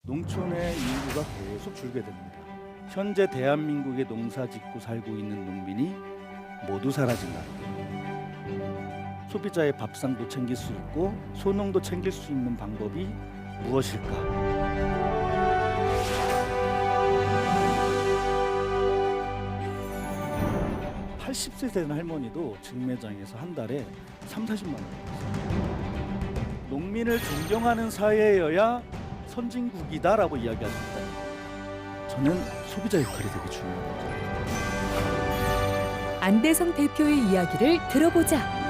농촌의 인구가 계속 줄게 됩니다. 현재 대한민국의 농사 짓고 살고 있는 농민이 모두 사라진다. 소비자의 밥상도 챙길 수 있고 소농도 챙길 수 있는 방법이 무엇일까? 80세 된 할머니도 직매장에서 한 달에 30~40만 원 벌었어요. 농민을 존경하는 사회여야 선진국이다라고 이야기할 수 있다. 저는 소비자 역할이 되게 중요합니다. 안대성 대표의 이야기를 들어보자.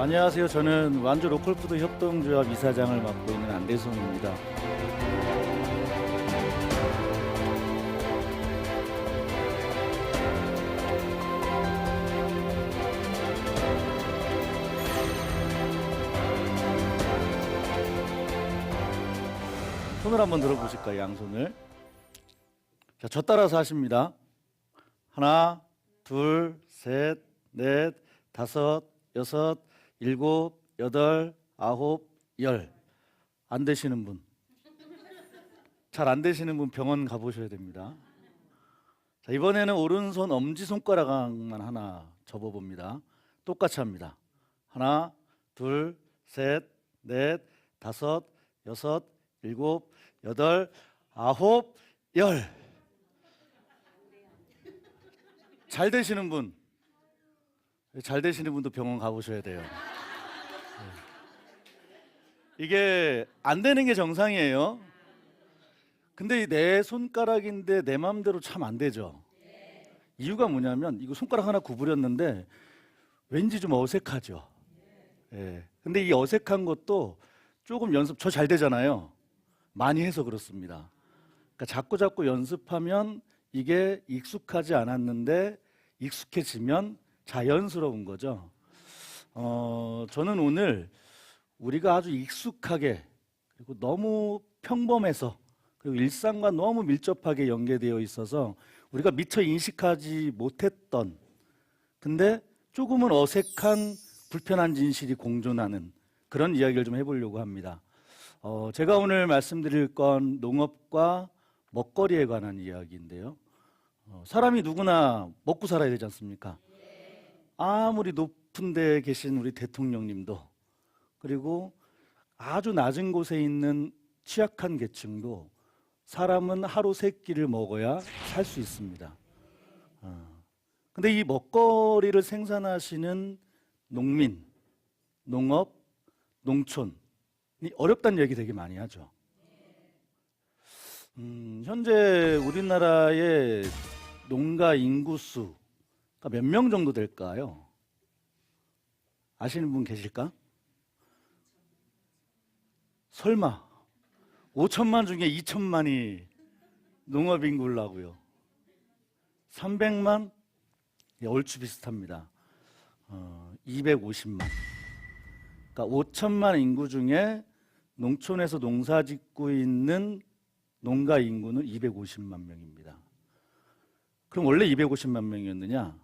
안녕하세요. 저는 완주 로컬푸드 협동조합 이사장을 맡고 있는 안대성입니다. 손을 한번 들어보실까요? 양손을. 자, 저 따라서 하십니다. 하나, 둘, 셋, 넷, 다섯, 여섯, 일곱, 여덟, 아홉, 열. 안 되시는 분, 잘 안 되시는 분 병원 가보셔야 됩니다. 자, 이번에는 오른손 엄지손가락만 하나 접어봅니다. 똑같이 합니다. 하나, 둘, 셋, 넷, 다섯, 여섯, 일곱, 여덟, 아홉, 열. 잘 되시는 분, 잘 되시는 분도 병원 가보셔야 돼요. 이게 안 되는 게 정상이에요. 근데 내 손가락인데 내 마음대로 참 안 되죠. 이유가 뭐냐면 이거 손가락 하나 구부렸는데 왠지 좀 어색하죠. 예. 근데 이 어색한 것도 조금 연습, 저 잘 되잖아요. 많이 해서 그렇습니다. 그러니까 자꾸 연습하면 이게 익숙하지 않았는데 익숙해지면 자연스러운 거죠. 저는 오늘 우리가 아주 익숙하게 그리고 너무 평범해서 그리고 일상과 너무 밀접하게 연계되어 있어서 우리가 미처 인식하지 못했던 근데 조금은 어색한 불편한 진실이 공존하는 그런 이야기를 좀 해보려고 합니다. 제가 오늘 말씀드릴 건 농업과 먹거리에 관한 이야기인데요. 사람이 누구나 먹고 살아야 되지 않습니까? 아무리 높은 데에 계신 우리 대통령님도 그리고 아주 낮은 곳에 있는 취약한 계층도 사람은 하루 세 끼를 먹어야 살 수 있습니다. 근데 이 먹거리를 생산하시는 농민, 농업, 농촌이 어렵다는 얘기 되게 많이 하죠. 현재 우리나라의 농가 인구수가 몇 명 정도 될까요? 아시는 분 계실까? 설마 5천만 중에 2천만이 농업 인구라고요? 300만? 예, 얼추 비슷합니다. 250만. 그러니까 5천만 인구 중에 농촌에서 농사 짓고 있는 농가 인구는 250만 명입니다. 그럼 원래 250만 명이었느냐?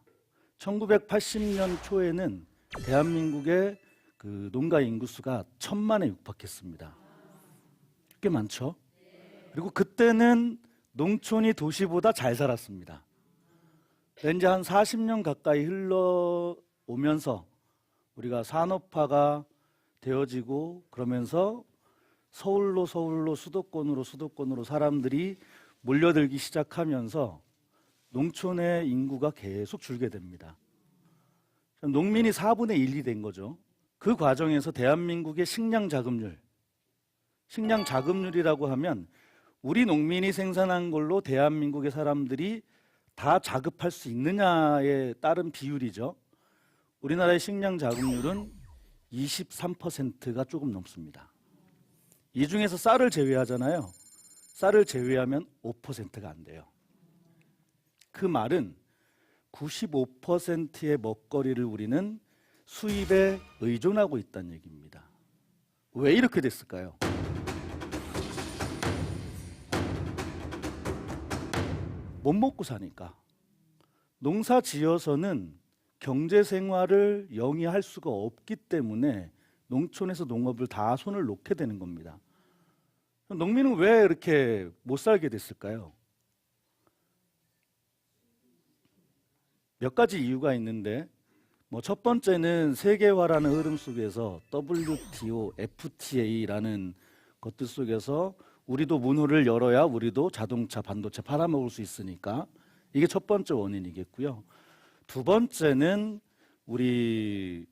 1980년 초에는 대한민국의 그 농가 인구수가 1,000만에 육박했습니다. 꽤 많죠? 그리고 그때는 농촌이 도시보다 잘 살았습니다. 이제 한 40년 가까이 흘러오면서 우리가 산업화가 되어지고 그러면서 서울로 수도권으로 사람들이 몰려들기 시작하면서 농촌의 인구가 계속 줄게 됩니다. 농민이 4분의 1이 된 거죠. 그 과정에서 대한민국의 식량 자급률이라고 하면 우리 농민이 생산한 걸로 대한민국의 사람들이 다 자급할 수 있느냐에 따른 비율이죠. 우리나라의 식량 자급률은 23%가 조금 넘습니다. 이 중에서 쌀을 제외하잖아요. 쌀을 제외하면 5%가 안 돼요. 그 말은 95%의 먹거리를 우리는 수입에 의존하고 있다는 얘기입니다. 왜 이렇게 됐을까요? 못 먹고 사니까. 농사 지어서는 경제 생활을 영위할 수가 없기 때문에 농촌에서 농업을 다 손을 놓게 되는 겁니다. 농민은 왜 이렇게 못 살게 됐을까요? 몇 가지 이유가 있는데 첫 번째는 세계화라는 흐름 속에서 WTO, FTA라는 것들 속에서 우리도 문호를 열어야 우리도 자동차, 반도체 팔아먹을 수 있으니까 이게 첫 번째 원인이겠고요. 두 번째는 우리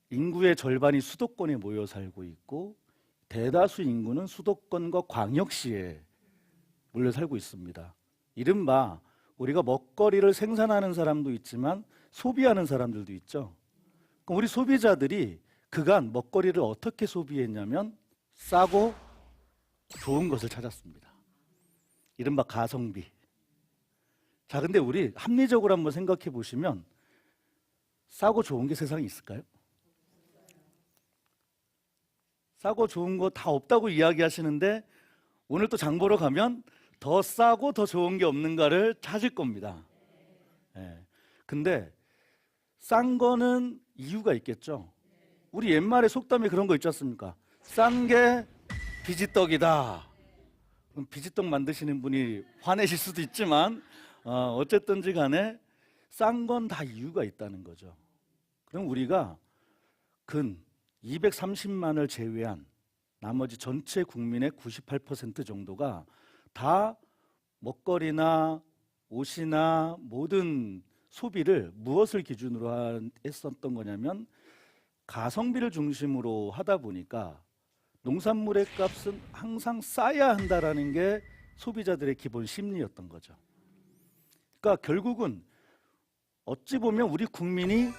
인구의 절반이 수도권에 모여 살고 있고 대다수 인구는 수도권과 광역시에 몰려 살고 있습니다. 이른바 우리가 먹거리를 생산하는 사람도 있지만 소비하는 사람들도 있죠. 그럼 우리 소비자들이 그간 먹거리를 어떻게 소비했냐면 싸고 좋은 것을 찾았습니다. 이른바 가성비. 자, 근데 우리 합리적으로 한번 생각해 보시면 싸고 좋은 게 세상에 있을까요? 싸고 좋은 거 다 없다고 이야기하시는데 오늘 또 장 보러 가면 더 싸고 더 좋은 게 없는가를 찾을 겁니다. 근데 싼 거는 이유가 있겠죠. 우리 옛말에 속담에 그런 거 있지 않습니까? 싼 게 비지떡이다. 그럼 비지떡 만드시는 분이 화내실 수도 있지만 어쨌든지 간에 싼 건 다 이유가 있다는 거죠. 그럼 우리가 근 230만을 제외한 나머지 전체 국민의 98% 정도가 다 먹거리나 옷이나 모든 소비를 무엇을 기준으로 했었던 거냐면 가성비를 중심으로 하다 보니까 농산물의 값은 항상 싸야 한다라는 게 소비자들의 기본 심리였던 거죠. 그러니까 결국은 어찌 보면 우리 국민이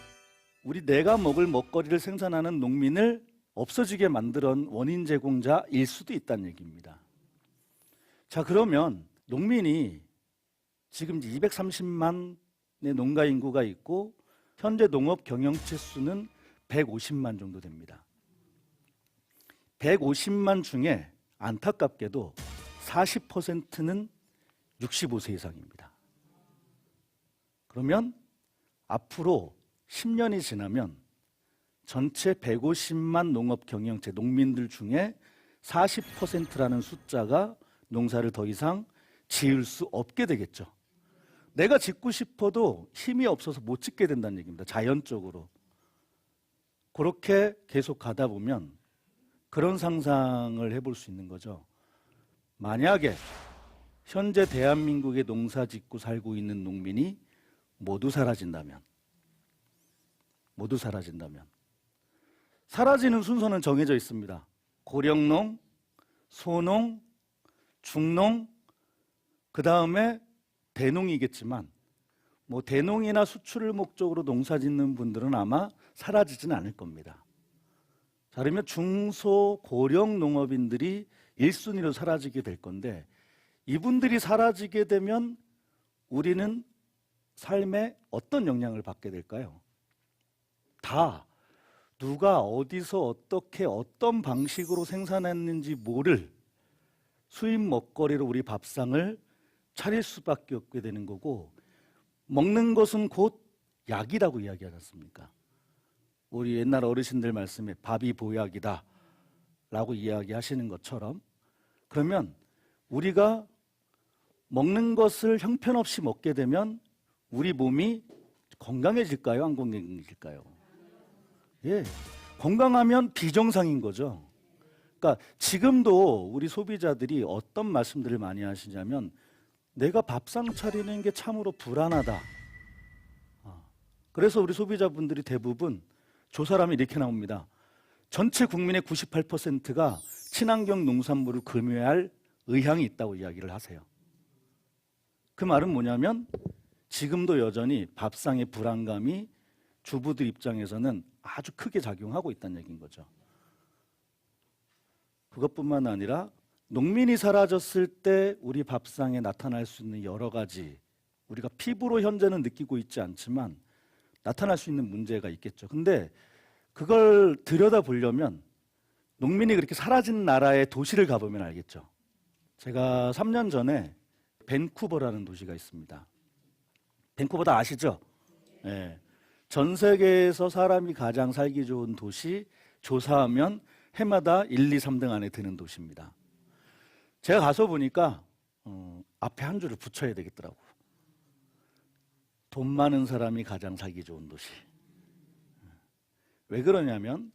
우리 내가 먹을 먹거리를 생산하는 농민을 없어지게 만든 원인 제공자일 수도 있다는 얘기입니다. 자, 그러면 농민이 지금 230만의 농가 인구가 있고 현재 농업 경영체 수는 150만 정도 됩니다. 150만 중에 안타깝게도 40%는 65세 이상입니다. 그러면 앞으로 10년이 지나면 전체 150만 농업 경영체 농민들 중에 40%라는 숫자가 농사를 더 이상 지을 수 없게 되겠죠. 내가 짓고 싶어도 힘이 없어서 못 짓게 된다는 얘기입니다. 자연적으로. 그렇게 계속 가다 보면 그런 상상을 해볼 수 있는 거죠. 만약에 현재 대한민국에 농사 짓고 살고 있는 농민이 모두 사라진다면 사라지는 순서는 정해져 있습니다. 고령농, 소농, 중농, 그 다음에 대농이겠지만 대농이나 수출을 목적으로 농사 짓는 분들은 아마 사라지진 않을 겁니다. 자, 그러면 중소, 고령 농업인들이 1순위로 사라지게 될 건데 이분들이 사라지게 되면 우리는 삶에 어떤 영향을 받게 될까요? 다 누가 어디서 어떻게 어떤 방식으로 생산했는지 모를 수입 먹거리로 우리 밥상을 차릴 수밖에 없게 되는 거고 먹는 것은 곧 약이라고 이야기하지 않습니까? 우리 옛날 어르신들 말씀에 밥이 보약이다 라고 이야기하시는 것처럼 그러면 우리가 먹는 것을 형편없이 먹게 되면 우리 몸이 건강해질까요? 안 건강해질까요? 예, 건강하면 비정상인 거죠. 그러니까 지금도 우리 소비자들이 어떤 말씀들을 많이 하시냐면 내가 밥상 차리는 게 참으로 불안하다. 그래서 우리 소비자분들이 대부분 조사라면 이렇게 나옵니다. 전체 국민의 98%가 친환경 농산물을 구매할 의향이 있다고 이야기를 하세요. 그 말은 뭐냐면 지금도 여전히 밥상의 불안감이 주부들 입장에서는 아주 크게 작용하고 있다는 얘기인 거죠. 그것뿐만 아니라 농민이 사라졌을 때 우리 밥상에 나타날 수 있는 여러 가지 우리가 피부로 현재는 느끼고 있지 않지만 나타날 수 있는 문제가 있겠죠. 근데 그걸 들여다보려면 농민이 그렇게 사라진 나라의 도시를 가보면 알겠죠. 제가 3년 전에 밴쿠버라는 도시가 있습니다. 밴쿠버 다 아시죠? 네. 전 세계에서 사람이 가장 살기 좋은 도시 조사하면 해마다 1, 2, 3등 안에 드는 도시입니다. 제가 가서 보니까 앞에 한 줄을 붙여야 되겠더라고. 돈 많은 사람이 가장 살기 좋은 도시. 왜 그러냐면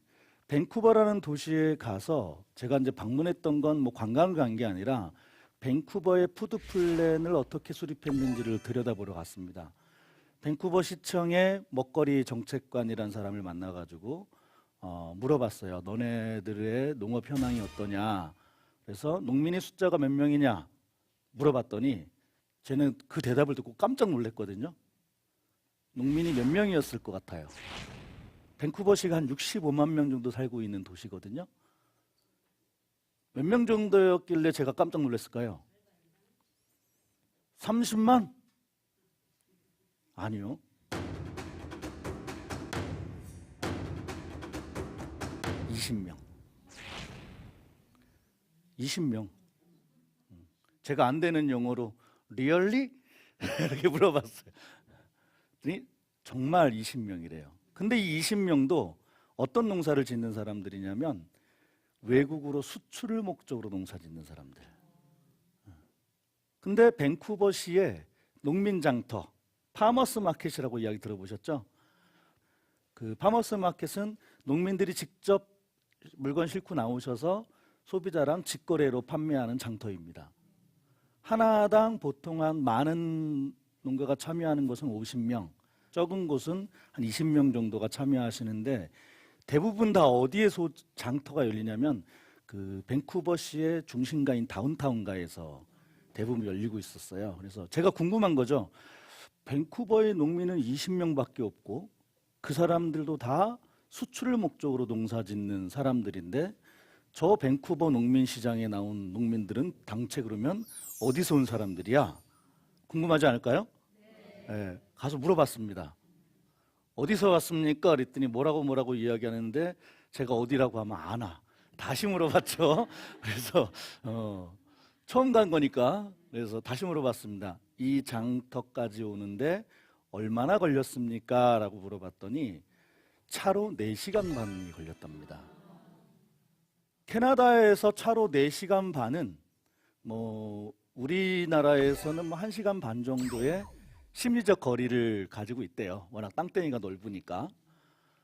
밴쿠버라는 도시에 가서 제가 이제 방문했던 건 뭐 관광을 간 게 아니라 밴쿠버의 푸드 플랜을 어떻게 수립했는지를 들여다보러 갔습니다. 밴쿠버 시청의 먹거리 정책관이라는 사람을 만나가지고 물어봤어요. 너네들의 농업 현황이 어떠냐. 그래서 농민의 숫자가 몇 명이냐 물어봤더니 쟤는 그 대답을 듣고 깜짝 놀랐거든요. 농민이 몇 명이었을 것 같아요. 밴쿠버시가 한 65만 명 정도 살고 있는 도시거든요. 몇 명 정도였길래 제가 깜짝 놀랐을까요? 30만? 아니요. 20명. 20명. 제가 안 되는 영어로 리얼리? 이렇게 물어봤어요. 그랬더니 정말 20명이래요. 근데 이 20명도 어떤 농사를 짓는 사람들이냐면 외국으로 수출을 목적으로 농사 짓는 사람들. 근데 밴쿠버시에 농민 장터, 파머스 마켓이라고 이야기 들어보셨죠? 그 파머스 마켓은 농민들이 직접 물건 싣고 나오셔서 소비자랑 직거래로 판매하는 장터입니다. 하나당 보통 한 많은 농가가 참여하는 곳은 50명, 적은 곳은 한 20명 정도가 참여하시는데 대부분 다 어디에서 장터가 열리냐면 그 밴쿠버시의 중심가인 다운타운가에서 대부분 열리고 있었어요. 그래서 제가 궁금한 거죠. 밴쿠버의 농민은 20명밖에 없고 그 사람들도 다 수출을 목적으로 농사 짓는 사람들인데 저 밴쿠버 농민 시장에 나온 농민들은 당최 그러면 어디서 온 사람들이야? 궁금하지 않을까요? 네, 가서 물어봤습니다. 어디서 왔습니까? 그랬더니 뭐라고 이야기하는데 제가 어디라고 하면 아나. 다시 물어봤죠. 그래서 처음 간 거니까 그래서 다시 물어봤습니다. 이 장터까지 오는데 얼마나 걸렸습니까? 라고 물어봤더니 차로 4시간 반이 걸렸답니다. 캐나다에서 차로 4시간 반은 뭐 우리나라에서는 뭐 1시간 반 정도의 심리적 거리를 가지고 있대요. 워낙 땅덩이가 넓으니까.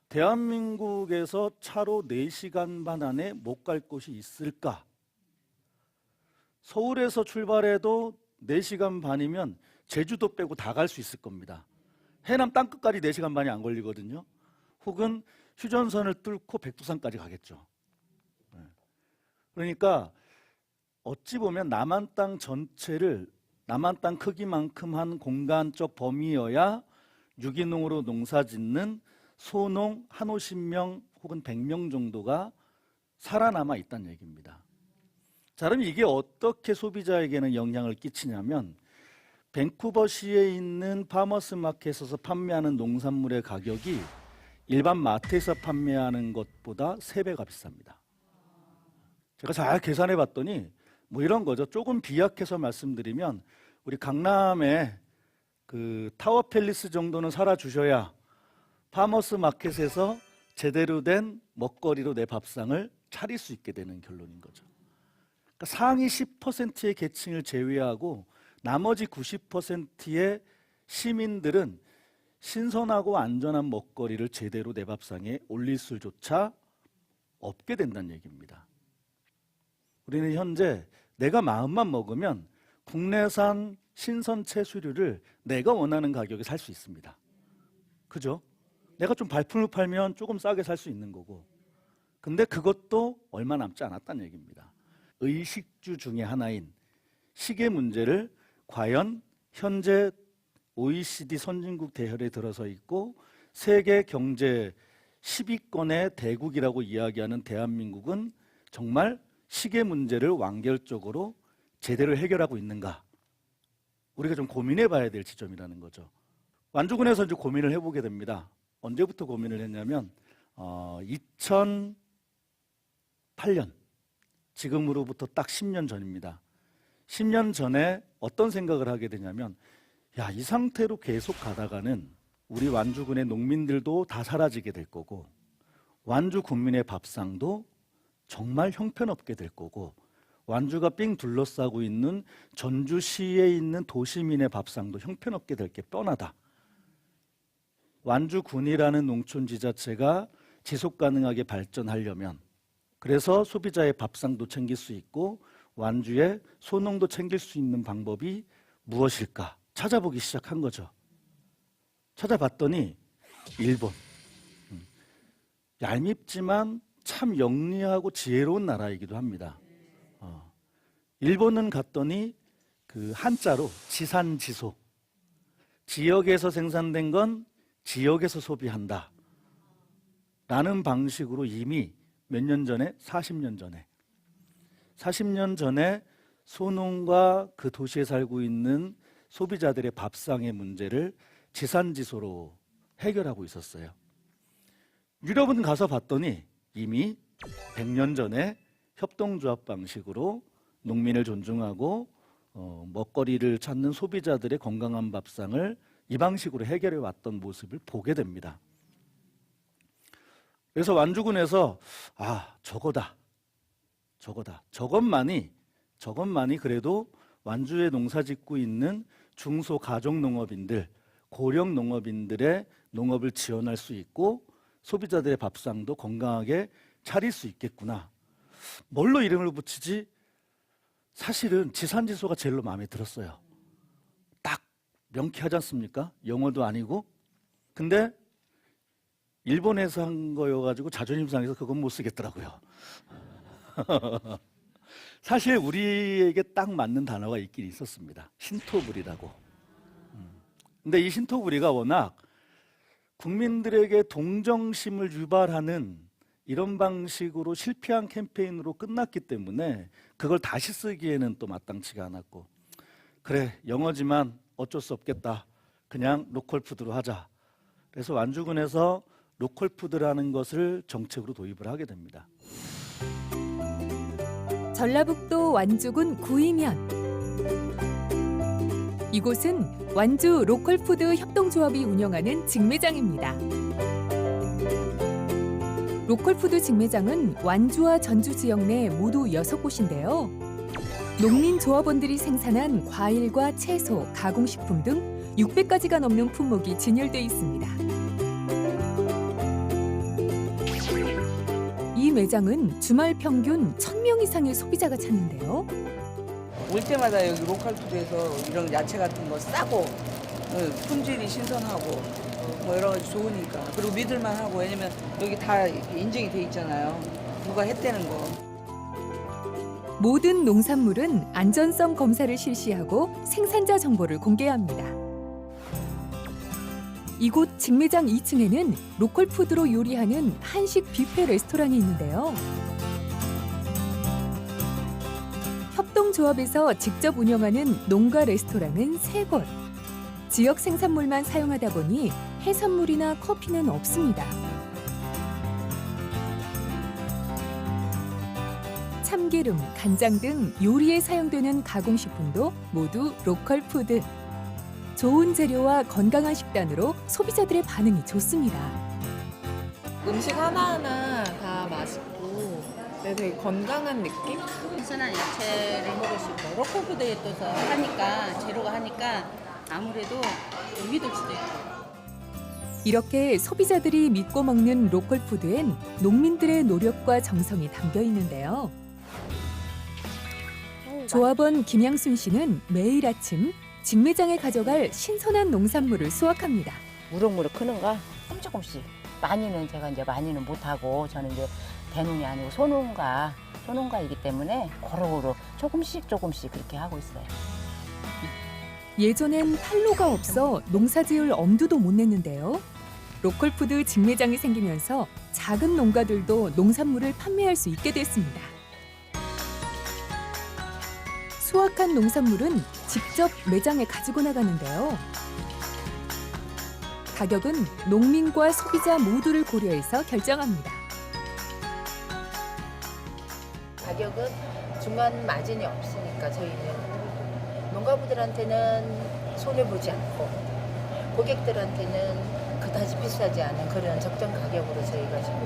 대한민국에서 차로 4시간 반 안에 못 갈 곳이 있을까? 서울에서 출발해도 4시간 반이면 제주도 빼고 다 갈 수 있을 겁니다. 해남 땅끝까지 4시간 반이 안 걸리거든요. 혹은 휴전선을 뚫고 백두산까지 가겠죠. 그러니까 어찌 보면 남한 땅 전체를 남한 땅 크기만큼 한 공간적 범위여야 유기농으로 농사 짓는 소농 한 50명 혹은 100명 정도가 살아남아 있다는 얘기입니다. 자, 그럼 이게 어떻게 소비자에게는 영향을 끼치냐면 밴쿠버시에 있는 파머스 마켓에서 판매하는 농산물의 가격이 일반 마트에서 판매하는 것보다 3배가 비쌉니다. 제가 잘 계산해 봤더니 뭐 이런 거죠. 조금 비약해서 말씀드리면 우리 강남에 그 타워 팰리스 정도는 살아주셔야 파머스 마켓에서 제대로 된 먹거리로 내 밥상을 차릴 수 있게 되는 결론인 거죠. 그러니까 상위 10%의 계층을 제외하고 나머지 90%의 시민들은 신선하고 안전한 먹거리를 제대로 내 밥상에 올릴 수조차 없게 된다는 얘기입니다. 우리는 현재 내가 마음만 먹으면 국내산 신선 채소류를 내가 원하는 가격에 살 수 있습니다. 그죠? 내가 좀 발품을 팔면 조금 싸게 살 수 있는 거고. 근데 그것도 얼마 남지 않았다는 얘기입니다. 의식주 중에 하나인 시계 문제를 과연 현재 OECD 선진국 대열에 들어서 있고 세계 경제 10위권의 대국이라고 이야기하는 대한민국은 정말 시계 문제를 완결적으로 제대로 해결하고 있는가? 우리가 좀 고민해 봐야 될 지점이라는 거죠. 완주군에서 이제 고민을 해보게 됩니다. 언제부터 고민을 했냐면 2008년, 지금으로부터 딱 10년 전입니다. 10년 전에 어떤 생각을 하게 되냐면 야, 이 상태로 계속 가다가는 우리 완주군의 농민들도 다 사라지게 될 거고 완주 군민의 밥상도 정말 형편없게 될 거고 완주가 삥 둘러싸고 있는 전주시에 있는 도시민의 밥상도 형편없게 될 게 뻔하다. 완주군이라는 농촌 지자체가 지속 가능하게 발전하려면 그래서 소비자의 밥상도 챙길 수 있고 완주의 소농도 챙길 수 있는 방법이 무엇일까 찾아보기 시작한 거죠. 찾아봤더니 일본. 얄밉지만 참 영리하고 지혜로운 나라이기도 합니다. 일본은 갔더니 그 한자로 지산지소. 지역에서 생산된 건 지역에서 소비한다. 라는 방식으로 이미 몇 년 전에 40년 전에 소농과 그 도시에 살고 있는 소비자들의 밥상의 문제를 지산지소로 해결하고 있었어요. 유럽은 가서 봤더니 이미 100년 전에 협동조합 방식으로 농민을 존중하고 먹거리를 찾는 소비자들의 건강한 밥상을 이 방식으로 해결해 왔던 모습을 보게 됩니다. 그래서 완주군에서 저거다. 저것만이 그래도 완주에 농사 짓고 있는 중소가족농업인들, 고령농업인들의 농업을 지원할 수 있고 소비자들의 밥상도 건강하게 차릴 수 있겠구나. 뭘로 이름을 붙이지? 사실은 지산지소가 제일로 마음에 들었어요. 딱 명쾌하지 않습니까? 영어도 아니고. 근데 일본에서 한 거여가지고 자존심 상해서 그건 못 쓰겠더라고요. 사실 우리에게 딱 맞는 단어가 있긴 있었습니다. 신토부리라고. 근데 이 신토부리가 워낙 국민들에게 동정심을 유발하는 이런 방식으로 실패한 캠페인으로 끝났기 때문에 그걸 다시 쓰기에는 또 마땅치가 않았고, 그래 영어지만 어쩔 수 없겠다. 그냥 로컬푸드로 하자. 그래서 완주군에서 로컬푸드라는 것을 정책으로 도입을 하게 됩니다. 전라북도 완주군 구이면. 이곳은 완주 로컬푸드 협동조합이 운영하는 직매장입니다. 로컬푸드 직매장은 완주와 전주 지역 내 모두 6곳인데요. 농민조합원들이 생산한 과일과 채소, 가공식품 등 600가지가 넘는 품목이 진열돼 있습니다. 이 매장은 주말 평균 1,000명 이상의 소비자가 찾는데요. 올 때마다 여기 로컬푸드에서 이런 야채 같은 거 싸고 품질이 신선하고 뭐 여러 가지 좋으니까, 그리고 믿을만하고, 왜냐면 여기 다 인증이 돼 있잖아요. 누가 했다는 거. 모든 농산물은 안전성 검사를 실시하고 생산자 정보를 공개합니다. 이곳 직매장 2층에는 로컬푸드로 요리하는 한식 뷔페 레스토랑이 있는데요. 협동조합에서 직접 운영하는 농가 레스토랑은 3곳. 지역 생산물만 사용하다 보니 해산물이나 커피는 없습니다. 참기름, 간장 등 요리에 사용되는 가공식품도 모두 로컬푸드. 좋은 재료와 건강한 식단으로 소비자들의 반응이 좋습니다. 음식 하나하나 다 맛있고 되게 건강한 느낌? 신선한 야채를 먹을 수 있고 로컬푸드에 또 하니까 재료가 하니까 아무래도 믿을 수도 있고. 이렇게 소비자들이 믿고 먹는 로컬푸드엔 농민들의 노력과 정성이 담겨 있는데요. 조합원 김양순 씨는 매일 아침 직매장에 가져갈 신선한 농산물을 수확합니다. 무럭무럭 크는 거 조금씩. 많이는 못하고, 저는 이제 대농이 아니고 소농가이기 때문에 고루고루 조금씩 그렇게 하고 있어요. 예전엔 판로가 없어 농사지을 엄두도 못 냈는데요. 로컬푸드 직매장이 생기면서 작은 농가들도 농산물을 판매할 수 있게 됐습니다. 수확한 농산물은 직접 매장에 가지고 나가는데요. 가격은 농민과 소비자 모두를 고려해서 결정합니다. 가격은 중간 마진이 없으니까 저희는 농가부들한테는 손해보지 않고 고객들한테는 그다지 비싸지 않은 그런 적정 가격으로 저희가 지금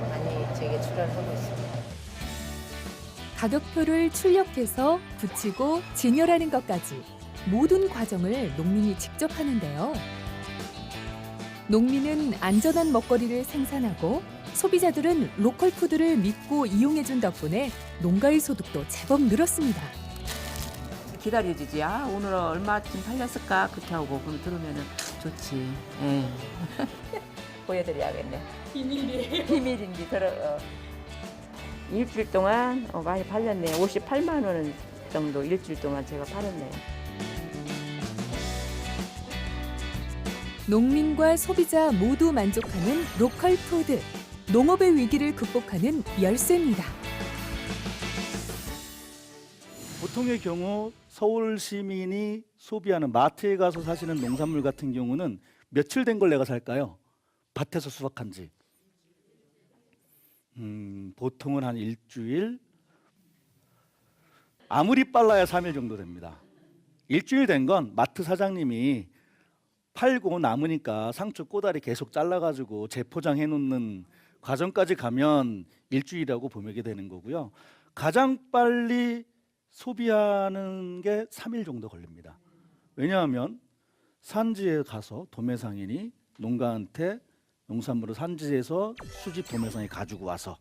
많이 저희가 출하를 하고 있습니다. 가격표를 출력해서 붙이고 진열하는 것까지 모든 과정을 농민이 직접 하는데요. 농민은 안전한 먹거리를 생산하고 소비자들은 로컬 푸드를 믿고 이용해준 덕분에 농가의 소득도 제법 늘었습니다. 기다려주지. 아, 오늘 얼마쯤 팔렸을까? 그렇게 하고 그럼 들으면은 좋지. 예. 보여드려야겠네. 비밀이에요. 비밀인지 일주일 동안 많이 팔렸네. 58만 원 정도 일주일 동안 제가 팔았네요. 농민과 소비자 모두 만족하는 로컬 푸드. 농업의 위기를 극복하는 열쇠입니다. 보통의 경우 서울 시민이 소비하는 마트에 가서 사시는 농산물 같은 경우는 며칠 된 걸 내가 살까요? 밭에서 수확한 지. 보통은 한 일주일, 아무리 빨라야 3일 정도 됩니다. 일주일 된 건 마트 사장님이 팔고 남으니까 상추 꼬다리 계속 잘라가지고 재포장해 놓는 과정까지 가면 일주일이라고 보면 되는 거고요. 가장 빨리 소비하는 게 3일 정도 걸립니다. 왜냐하면 산지에 가서 도매상인이 농가한테 농산물을 산지에서 수집 도매상이 가지고 와서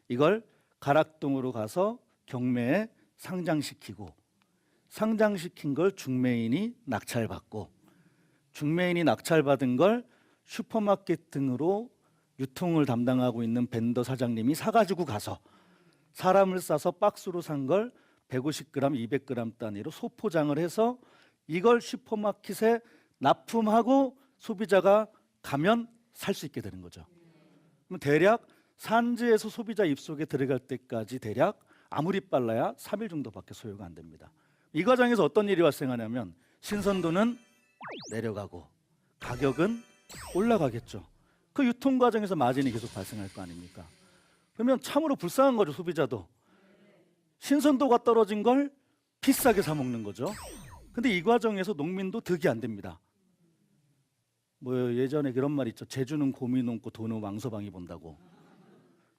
이걸 가락동으로 가서 경매에 상장시키고 상장시킨 걸 중매인이 낙찰받고 중매인이 낙찰받은 걸 슈퍼마켓 등으로 유통을 담당하고 있는 벤더 사장님이 사가지고 가서 사람을 싸서 박스로 산 걸 150g, 200g 단위로 소포장을 해서 이걸 슈퍼마켓에 납품하고 소비자가 가면 살 수 있게 되는 거죠. 그럼 대략 산지에서 소비자 입속에 들어갈 때까지 대략 아무리 빨라야 3일 정도밖에 소요가 안 됩니다. 이 과정에서 어떤 일이 발생하냐면 신선도는 내려가고 가격은 올라가겠죠. 그 유통 과정에서 마진이 계속 발생할 거 아닙니까? 그러면 참으로 불쌍한 거죠, 소비자도. 신선도가 떨어진 걸 비싸게 사 먹는 거죠. 근데 이 과정에서 농민도 득이 안 됩니다. 뭐 예전에 그런 말 있죠. 제주는 곰이 넘고 돈은 왕서방이 본다고.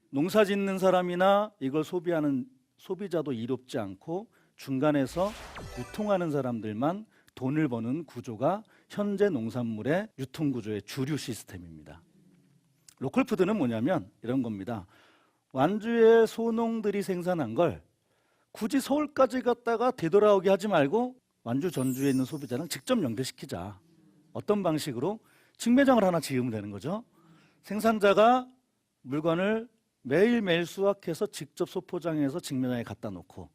농사 짓는 사람이나 이걸 소비하는 소비자도 이롭지 않고 중간에서 유통하는 사람들만 돈을 버는 구조가 현재 농산물의 유통 구조의 주류 시스템입니다. 로컬 푸드는 뭐냐면 이런 겁니다. 완주의 소농들이 생산한 걸 굳이 서울까지 갔다가 되돌아오게 하지 말고 완주 전주에 있는 소비자랑 직접 연결시키자. 어떤 방식으로? 직매장을 하나 지으면 되는 거죠. 생산자가 물건을 매일매일 수확해서 직접 소포장해서 직매장에 갖다 놓고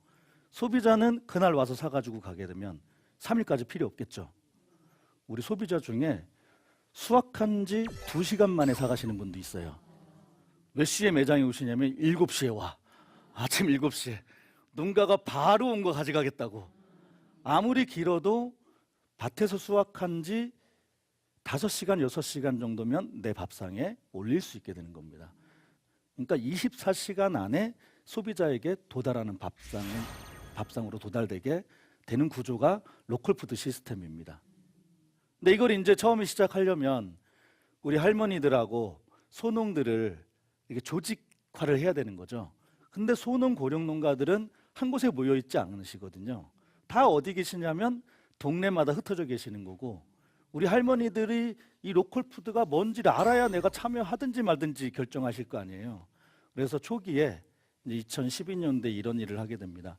소비자는 그날 와서 사가지고 가게 되면 3일까지 필요 없겠죠. 우리 소비자 중에 수확한 지 2시간 만에 사가시는 분도 있어요. 몇 시에 매장에 오시냐면 7시에 와. 아침 7시에. 농가가 바로 온 거 가져가겠다고. 아무리 길어도 밭에서 수확한 지 5시간, 6시간 정도면 내 밥상에 올릴 수 있게 되는 겁니다. 그러니까 24시간 안에 소비자에게 도달하는 밥상으로 도달되게 되는 구조가 로컬 푸드 시스템입니다. 근데 이걸 이제 처음에 시작하려면 우리 할머니들하고 소농들을 이렇게 조직화를 해야 되는 거죠. 근데 소농 고령 농가들은 한 곳에 모여 있지 않으시거든요. 다 어디 계시냐면 동네마다 흩어져 계시는 거고 우리 할머니들이 이 로컬 푸드가 뭔지를 알아야 내가 참여하든지 말든지 결정하실 거 아니에요. 그래서 초기에 2012년도에 이런 일을 하게 됩니다.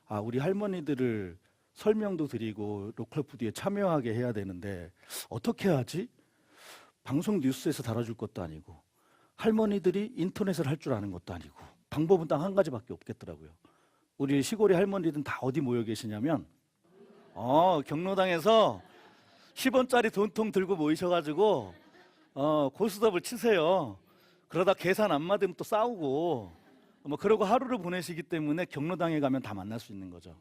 아, 우리 할머니들을 설명도 드리고 로컬 푸드에 참여하게 해야 되는데 어떻게 하지? 방송 뉴스에서 다뤄줄 것도 아니고 할머니들이 인터넷을 할 줄 아는 것도 아니고 방법은 딱 한 가지밖에 없겠더라고요. 우리 시골의 할머니들은 다 어디 모여 계시냐면 경로당에서 10원짜리 돈통 들고 모이셔가지고 고스톱을 치세요. 그러다 계산 안 맞으면 또 싸우고 뭐 그러고 하루를 보내시기 때문에 경로당에 가면 다 만날 수 있는 거죠.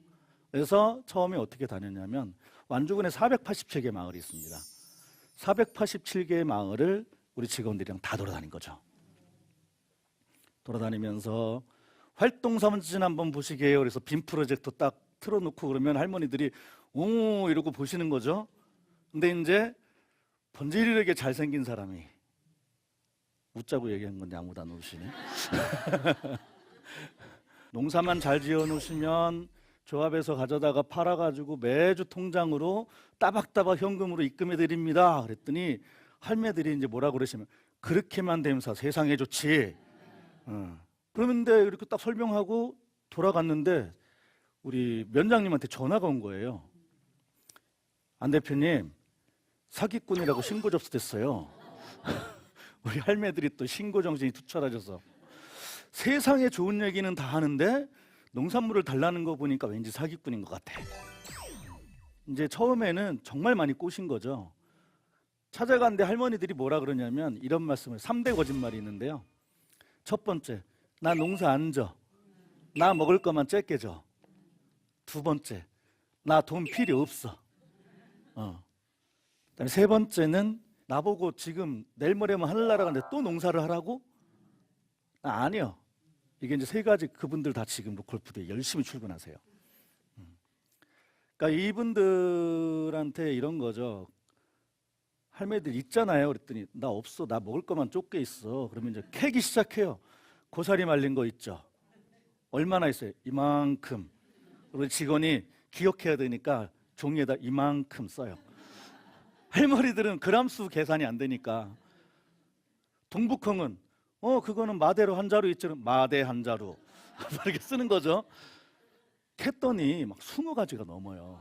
그래서 처음에 어떻게 다녔냐면 완주군에 487개 마을이 있습니다. 487개의 마을을 우리 직원들이랑 다 돌아다닌 거죠. 돌아다니면서 활동사진 한번 보시게요. 그래서 빔 프로젝터 딱 틀어놓고 그러면 할머니들이 오 이러고 보시는 거죠. 근데 이제 번지르르게 잘생긴 사람이 웃자고 얘기한 건데 아무도 안 웃으시네. 농사만 잘 지어 놓으시면 조합에서 가져다가 팔아가지고 매주 통장으로 따박따박 현금으로 입금해 드립니다. 그랬더니 할매들이 이제 뭐라 그러시면 그렇게만 되면서 세상에 좋지. 그런데 이렇게 딱 설명하고 돌아갔는데 우리 면장님한테 전화가 온 거예요. 안 대표님 사기꾼이라고 신고 접수됐어요. 우리 할매들이 또 신고 정신이 투철해져서 세상에 좋은 얘기는 다 하는데 농산물을 달라는 거 보니까 왠지 사기꾼인 것 같아. 이제 처음에는 정말 많이 꼬신 거죠. 찾아갔는데 할머니들이 뭐라 그러냐면 이런 말씀을 3대 거짓말이 있는데요. 첫 번째, 나 농사 안 져. 나 먹을 것만 쬐게 줘. 두 번째, 나 돈 필요 없어. 그다음에 세 번째는 나보고 지금 내일 모레면 하늘나라 가는데 또 농사를 하라고? 아니요. 이게 이제 세 가지 그분들 다 지금 로컬푸드에 열심히 출근하세요. 그러니까 이분들한테 이런 거죠. 할매들 있잖아요. 그랬더니 나 없어. 나 먹을 것만 쫓게 있어. 그러면 이제 캐기 시작해요. 고사리 말린 거 있죠. 얼마나 있어요? 이만큼. 그리고 직원이 기억해야 되니까 종이에다 이만큼 써요. 할머니들은 그람수 계산이 안 되니까. 동북형은 그거는 마대로 한 자루 있죠. 마대 한 자루. 이렇게 쓰는 거죠. 캤더니 막 20가지가 넘어요.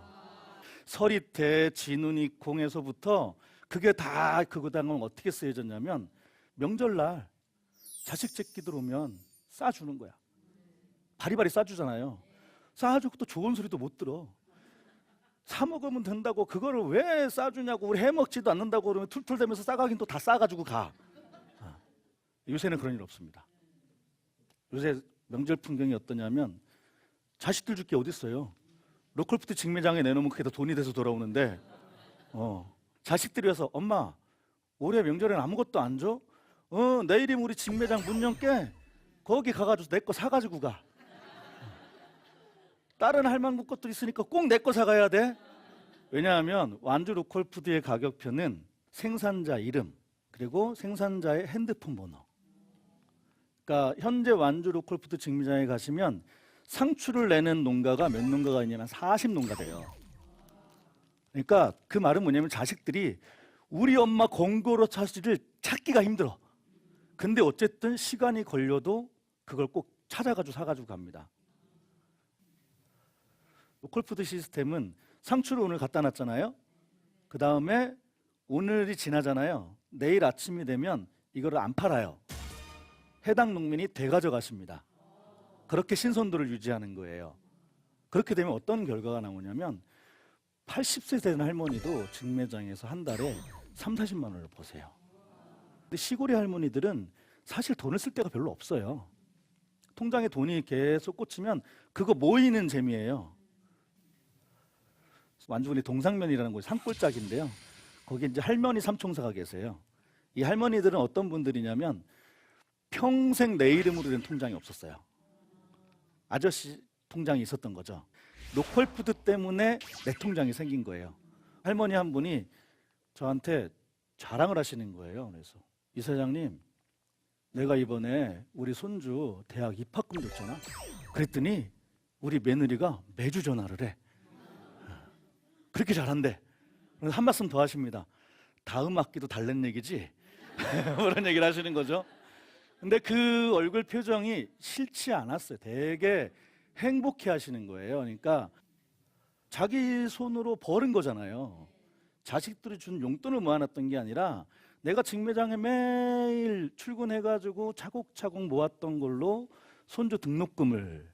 서리태, 진운이, 콩에서부터 그게 다 그거 당은 어떻게 쓰여졌냐면 명절날 자식 새끼 들어오면 싸주는 거야. 바리바리 싸주잖아요. 싸주고 또 좋은 소리도 못 들어. 사 먹으면 된다고 그거를 왜 싸주냐고 우리 해먹지도 않는다고 그러면 툴툴대면서 싸가긴 또 다 싸가지고 가. 요새는 그런 일 없습니다. 요새 명절 풍경이 어떠냐면 자식들 줄 게 어디 있어요. 로컬푸드 직매장에 내놓으면 그게 다 돈이 돼서 돌아오는데 자식들이 와서 엄마 올해 명절에는 아무것도 안 줘? 내일이면 우리 직매장 문 연게 거기 가가지고 내 거 사가지고 가. 다른 할망구 것도 있으니까 꼭 내 거 사가야 돼. 왜냐하면 완주 로컬푸드의 가격표는 생산자 이름 그리고 생산자의 핸드폰 번호. 그러니까 현재 완주 로컬푸드 직매장에 가시면 상추를 내는 농가가 몇 농가가 있냐면 40농가 돼요. 그러니까 그 말은 뭐냐면 자식들이 우리 엄마 권고로 차시를 찾기가 힘들어. 근데 어쨌든 시간이 걸려도 그걸 꼭 찾아가지고 사가지고 갑니다. 로컬푸드 시스템은 상추를 오늘 갖다 놨잖아요. 그 다음에 오늘이 지나잖아요. 내일 아침이 되면 이거를 안 팔아요. 해당 농민이 되가져가십니다. 그렇게 신선도를 유지하는 거예요. 그렇게 되면 어떤 결과가 나오냐면 80세 되는 할머니도 직매장에서 한 달에 3, 40만 원을 버세요. 근데 시골의 할머니들은 사실 돈을 쓸 데가 별로 없어요. 통장에 돈이 계속 꽂히면 그거 모이는 재미예요. 완주군의 동상면이라는 곳이 산골짜기인데요. 거기 이제 할머니 삼총사가 계세요. 이 할머니들은 어떤 분들이냐면 평생 내 이름으로 된 통장이 없었어요. 아저씨 통장이 있었던 거죠. 로컬푸드 때문에 내 통장이 생긴 거예요. 할머니 한 분이 저한테 자랑을 하시는 거예요. 그래서 이사장님, 내가 이번에 우리 손주 대학 입학금 줬잖아. 그랬더니 우리 며느리가 매주 전화를 해. 그렇게 잘한대. 그래서 한 말씀 더 하십니다. 다음 학기도 달랜 얘기지? 그런 얘기를 하시는 거죠. 근데 그 얼굴 표정이 싫지 않았어요. 되게 행복해 하시는 거예요. 그러니까 자기 손으로 벌은 거잖아요. 자식들이 준 용돈을 모아놨던 게 아니라 내가 직매장에 매일 출근해가지고 차곡차곡 모았던 걸로 손주 등록금을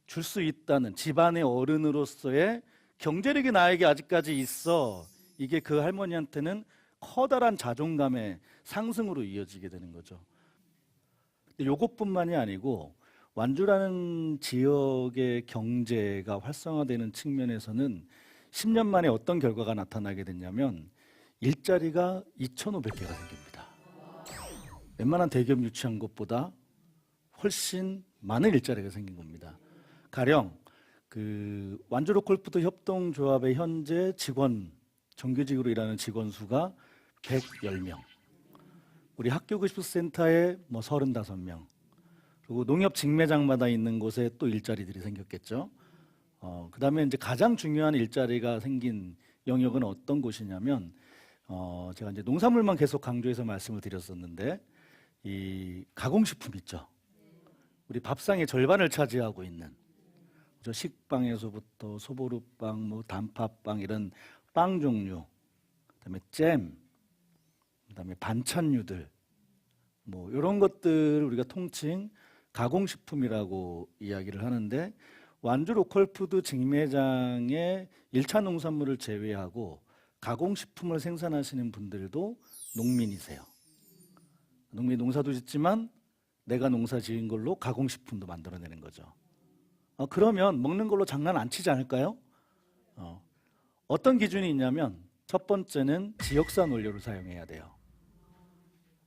줄 수 있다는 집안의 어른으로서의 경제력이 나에게 아직까지 있어. 이게 그 할머니한테는 커다란 자존감의 상승으로 이어지게 되는 거죠. 요것뿐만이 아니고 완주라는 지역의 경제가 활성화되는 측면에서는 10년 만에 어떤 결과가 나타나게 됐냐면 일자리가 2,500개가 생깁니다. 웬만한 대기업 유치한 것보다 훨씬 많은 일자리가 생긴 겁니다. 가령 그 완주 로컬푸드 협동조합의 현재 직원, 정규직으로 일하는 직원 수가 110명, 우리 학교급식센터에 뭐 35명, 그리고 농협 직매장마다 있는 곳에 또 일자리들이 생겼겠죠. 그다음에 이제 가장 중요한 일자리가 생긴 영역은 어떤 곳이냐면 제가 이제 농산물만 계속 강조해서 말씀을 드렸었는데 이 가공식품 있죠. 우리 밥상의 절반을 차지하고 있는 저 식빵에서부터 소보루빵, 뭐 단팥빵 이런 빵 종류, 그다음에 잼, 그다음에 반찬류들 뭐 이런 것들을 우리가 통칭 가공식품이라고 이야기를 하는데 완주 로컬푸드 직매장의 1차 농산물을 제외하고 가공식품을 생산하시는 분들도 농민이세요. 농민 농사도 짓지만 내가 농사 지은 걸로 가공식품도 만들어내는 거죠. 그러면 먹는 걸로 장난 안 치지 않을까요? 어떤 기준이 있냐면 첫 번째는 지역산 원료를 사용해야 돼요.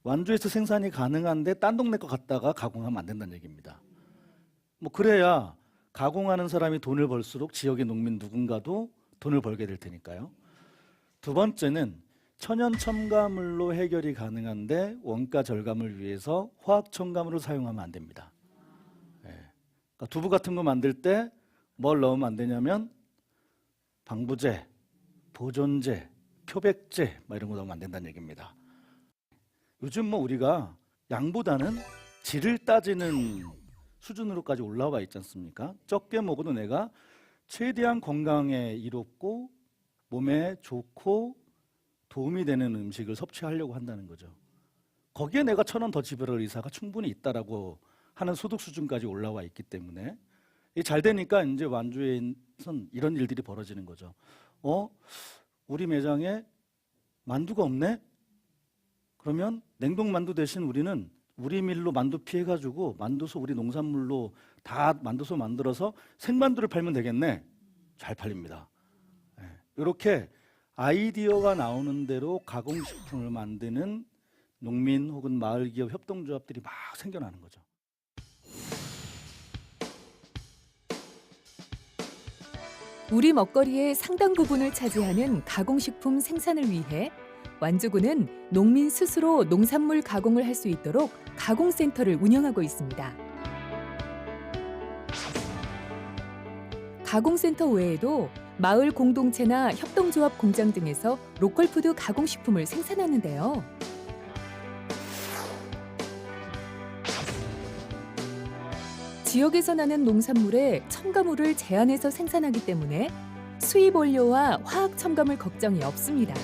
완주에서 생산이 가능한데 딴 동네 거 갖다가 가공하면 안 된다는 얘기입니다. 뭐 그래야 가공하는 사람이 돈을 벌수록 지역의 농민 누군가도 돈을 벌게 될 테니까요. 두 번째는 천연 첨가물로 해결이 가능한데 원가 절감을 위해서 화학 첨가물을 사용하면 안 됩니다. 그러니까 두부 같은 거 만들 때 뭘 넣으면 안 되냐면 방부제, 보존제, 표백제 이런 거 넣으면 안 된다는 얘기입니다. 요즘 뭐 우리가 양보다는 질을 따지는 수준으로까지 올라와 있지 않습니까? 적게 먹어도 내가 최대한 건강에 이롭고 몸에 좋고 도움이 되는 음식을 섭취하려고 한다는 거죠. 거기에 내가 1,000원 더 지불할 의사가 충분히 있다라고 하는 소득 수준까지 올라와 있기 때문에 잘 되니까 이제 완주에선 이런 일들이 벌어지는 거죠. 우리 매장에 만두가 없네? 그러면 냉동만두 대신 우리는 우리 밀로 만두 피해가지고 만두소 우리 농산물로 다 만두소 만들어서 생만두를 팔면 되겠네. 잘 팔립니다. 이렇게 아이디어가 나오는 대로 가공식품을 만드는 농민 혹은 마을기업 협동조합들이 막 생겨나는 거죠. 우리 먹거리의 상당 부분을 차지하는 가공식품 생산을 위해 완주군은 농민 스스로 농산물 가공을 할 수 있도록 가공센터를 운영하고 있습니다. 가공센터 외에도 마을 공동체나 협동조합 공장 등에서 로컬푸드 가공식품을 생산하는데요. 지역에서 나는 농산물에 첨가물을 제한해서 생산하기 때문에 수입 원료와 화학 첨가물 걱정이 없습니다.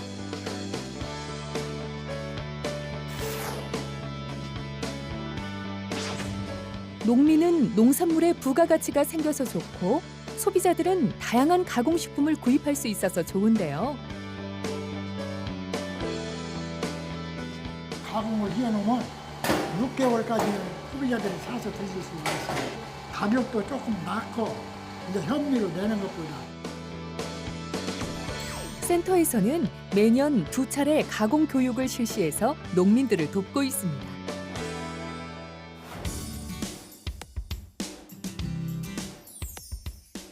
농민은 농산물에 부가가치가 생겨서 좋고 소비자들은 다양한 가공식품을 구입할 수 있어서 좋은데요. 가공을 해놓으면 6개월까지는 소비자들이 사서 드실 수 있어요. 가격도 조금 낮고 이제 현미로 내는 것보다. 센터에서는 매년 2차례 가공 교육을 실시해서 농민들을 돕고 있습니다.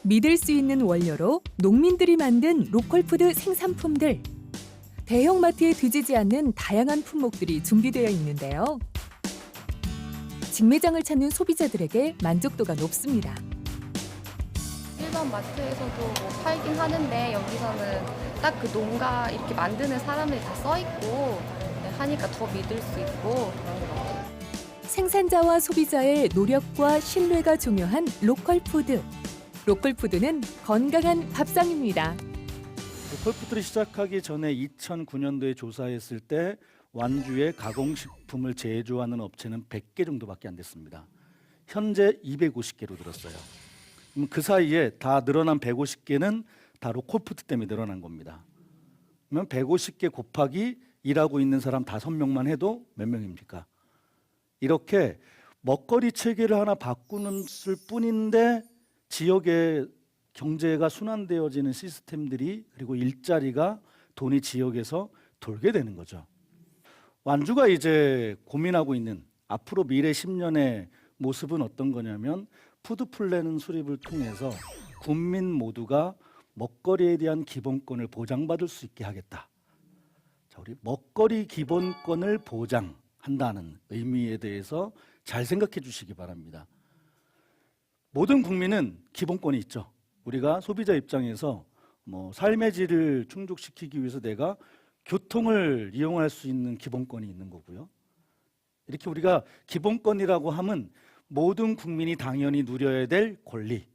믿을 수 있는 원료로 농민들이 만든 로컬푸드 생산품들. 대형마트에 뒤지지 않는 다양한 품목들이 준비되어 있는데요. 직매장을 찾는 소비자들에게 만족도가 높습니다. 일반 마트에서도 뭐 팔긴 하는데 여기서는 딱 그 농가 이렇게 만드는 사람들이 다 써 있고 하니까 더 믿을 수 있고 그런 것 같아요. 생산자와 소비자의 노력과 신뢰가 중요한 로컬푸드. 로컬푸드는 건강한 밥상입니다. 로컬푸드를 시작하기 전에 2009년도에 조사했을 때 완주에 가공식품을 제조하는 업체는 100개 정도밖에 안 됐습니다. 현재 250개로 늘었어요. 그럼 그 사이에 다 늘어난 150개는 다 로컬푸드 때문에 늘어난 겁니다. 그러면 150개 곱하기 일하고 있는 사람 5명만 해도 몇 명입니까? 이렇게 먹거리 체계를 하나 바꾸는 뿐인데 지역의 경제가 순환되어지는 시스템들이 그리고 일자리가 돈이 지역에서 돌게 되는 거죠. 완주가 이제 고민하고 있는 앞으로 미래 10년의 모습은 어떤 거냐면 푸드플랜 수립을 통해서 국민 모두가 먹거리에 대한 기본권을 보장받을 수 있게 하겠다. 자, 우리 먹거리 기본권을 보장한다는 의미에 대해서 잘 생각해 주시기 바랍니다. 모든 국민은 기본권이 있죠. 우리가 소비자 입장에서 삶의 질을 충족시키기 위해서 내가 교통을 이용할 수 있는 기본권이 있는 거고요. 이렇게 우리가 기본권이라고 하면 모든 국민이 당연히 누려야 될 권리,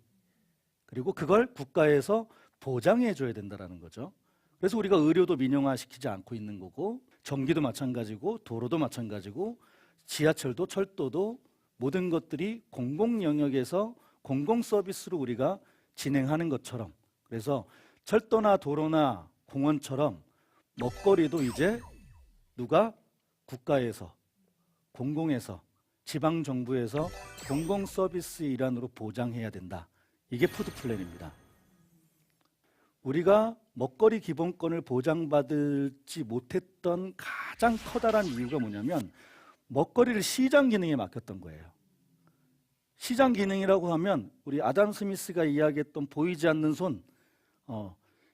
그리고 그걸 국가에서 보장해 줘야 된다는 거죠. 그래서 우리가 의료도 민영화시키지 않고 있는 거고, 전기도 마찬가지고, 도로도 마찬가지고, 지하철도 철도도 모든 것들이 공공 영역에서 공공 서비스로 우리가 진행하는 것처럼, 그래서 철도나 도로나 공원처럼 먹거리도 이제 누가 국가에서, 공공에서, 지방정부에서 공공 서비스의 일환으로 보장해야 된다. 이게 푸드 플랜입니다. 우리가 먹거리 기본권을 보장받지 못했던 가장 커다란 이유가 뭐냐면 먹거리를 시장 기능에 맡겼던 거예요. 시장 기능이라고 하면 우리 아담 스미스가 이야기했던 보이지 않는 손,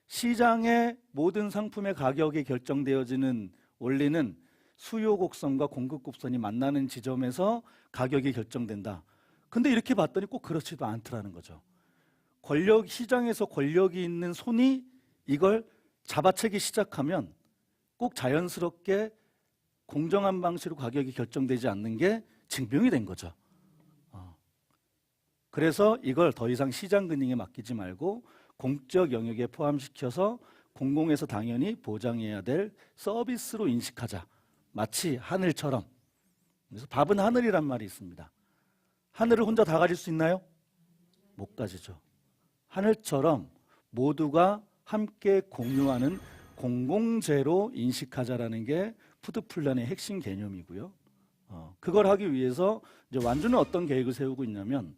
시장의 모든 상품의 가격이 결정되어지는 원리는 수요 곡선과 공급 곡선이 만나는 지점에서 가격이 결정된다. 근데 이렇게 봤더니 꼭 그렇지도 않더라는 거죠. 시장에서 권력이 있는 손이 이걸 잡아채기 시작하면 꼭 자연스럽게 공정한 방식으로 가격이 결정되지 않는 게 증명이 된 거죠. 그래서 이걸 더 이상 시장 기능에 맡기지 말고 공적 영역에 포함시켜서 공공에서 당연히 보장해야 될 서비스로 인식하자. 마치 하늘처럼. 그래서 밥은 하늘이란 말이 있습니다. 하늘을 혼자 다 가질 수 있나요? 못 가지죠. 하늘처럼 모두가 함께 공유하는 공공재로 인식하자라는 게 푸드 플랜의 핵심 개념이고요. 그걸 하기 위해서 이제 완주는 어떤 계획을 세우고 있냐면,